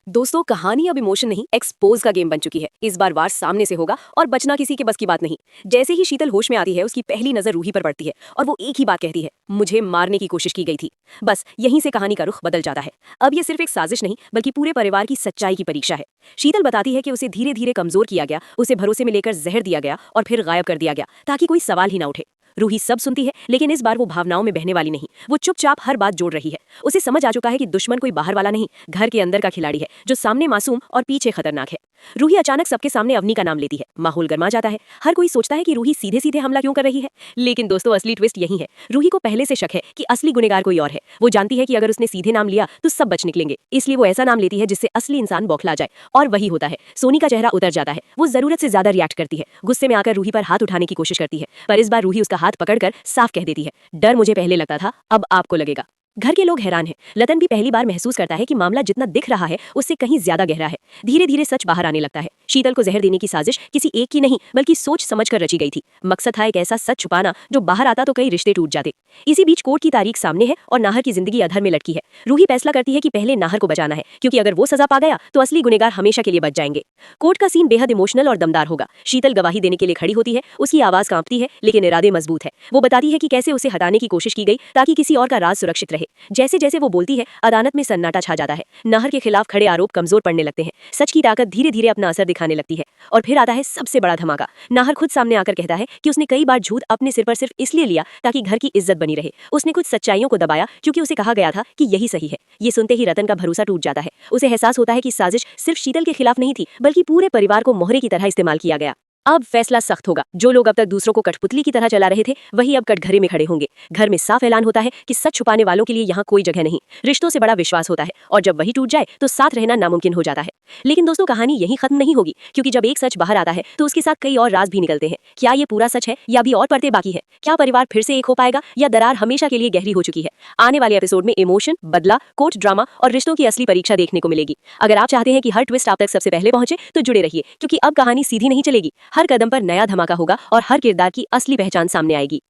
दोस्तों, कहानी अब इमोशन नहीं एक्सपोज का गेम बन चुकी है। इस बार वार सामने से होगा और बचना किसी के बस की बात नहीं। जैसे ही शीतल होश में आती है, उसकी पहली नजर रूही पर पड़ती है और वो एक ही बात कहती है, मुझे मारने की कोशिश की गई थी। बस यहीं से कहानी का रुख बदल जाता है। अब ये सिर्फ एक साजिश नहीं बल्कि पूरे परिवार की सच्चाई की परीक्षा है। शीतल बताती है कि उसे धीरे धीरे कमजोर किया गया, उसे भरोसे में लेकर जहर दिया गया और फिर गायब कर दिया गया ताकि कोई सवाल ही ना उठे। रूही सब सुनती है, लेकिन इस बार वो भावनाओं में बहने वाली नहीं। वो चुपचाप हर बात जोड़ रही है। उसे समझ आ चुका है कि दुश्मन कोई बाहर वाला नहीं, घर के अंदर का खिलाड़ी है, जो सामने मासूम और पीछे खतरनाक है। रूही अचानक सबके सामने अवनी का नाम लेती है। माहौल गर्मा जाता है। हर कोई सोचता है कि रूही सीधे सीधे हमला क्यों कर रही है। लेकिन दोस्तों, असली ट्विस्ट यही है। रूही को पहले से शक है कि असली गुनेगार कोई और है। वो जानती है कि अगर उसने सीधे नाम लिया तो सब बच निकलेंगे, इसलिए वो ऐसा नाम लेती है जिससे असली इंसान बौखला जाए। और वही होता है। सोनी का चेहरा उतर जाता है। वो जरूरत से ज्यादा रिएक्ट करती है। गुस्से में आकर रूही पर हाथ उठाने की कोशिश करती है, पर इस बार रूही उसका हाथ पकड़कर साफ कह देती है, डर मुझे पहले लगता था, अब आपको लगेगा। घर के लोग हैरान हैं। लतन भी पहली बार महसूस करता है कि मामला जितना दिख रहा है उससे कहीं ज्यादा गहरा है। धीरे धीरे सच बाहर आने लगता है। शीतल को जहर देने की साजिश किसी एक की नहीं बल्कि सोच समझकर रची गई थी। मकसद था एक ऐसा सच छुपाना जो बाहर आता तो कई रिश्ते टूट जाते। इसी बीच कोर्ट की तारीख सामने है और नाहर की जिंदगी अधर में लटकी है। रूही फैसला करती है कि पहले नाहर को बचाना है, क्योंकि अगर वो सजा पा गया तो असली गुनेगार हमेशा के लिए बच जाएंगे। कोर्ट का सीन बेहद इमोशनल और दमदार होगा। शीतल गवाही देने के लिए खड़ी होती है। उसकी आवाज कांपती है, लेकिन इरादे मजबूत है। वो बताती है कि कैसे उसे हटाने की कोशिश की गई ताकि किसी और का राज सुरक्षित रहे। जैसे जैसे वो बोलती है, अदालत में सन्नाटा छा जाता है। नाहर के खिलाफ खड़े आरोप कमजोर पड़ने लगते हैं। सच की ताकत धीरे धीरे अपना असर दिखाने लगती है। और फिर आता है सबसे बड़ा धमाका। नाहर खुद सामने आकर कहता है कि उसने कई बार झूठ अपने सिर पर सिर्फ इसलिए लिया ताकि घर की इज्जत बनी रहे। उसने कुछ सच्चाइयों को दबाया क्योंकि उसे कहा गया था कि यही सही है। ये सुनते ही रतन का भरोसा टूट जाता है। उसे एहसास होता है कि साजिश सिर्फ शीतल के खिलाफ नहीं थी, बल्कि पूरे परिवार को मोहरे की तरह इस्तेमाल किया गया। अब फैसला सख्त होगा। जो लोग अब तक दूसरों को कठपुतली की तरह चला रहे थे, वही अब कटघरे में खड़े होंगे। घर में साफ ऐलान होता है कि सच छुपाने वालों के लिए यहाँ कोई जगह नहीं। रिश्तों से बड़ा विश्वास होता है, और जब वही टूट जाए तो साथ रहना नामुमकिन हो जाता है। लेकिन दोस्तों, कहानी यही खत्म नहीं होगी, क्योंकि जब एक सच बाहर आता है तो उसके साथ कई और राज भी निकलते हैं। क्या ये पूरा सच है या भी और परतें बाकी है? क्या परिवार फिर से एक हो पाएगा या दरार हमेशा के लिए गहरी हो चुकी है? आने वाले एपिसोड में इमोशन, बदला, कोर्ट ड्रामा और रिश्तों की असली परीक्षा देखने को मिलेगी। अगर आप चाहते हैं कि हर ट्विस्ट आप तक सबसे पहले पहुंचे तो जुड़े रहिए, क्योंकि अब कहानी सीधी नहीं चलेगी। हर कदम पर नया धमाका होगा और हर किरदार की असली पहचान सामने आएगी।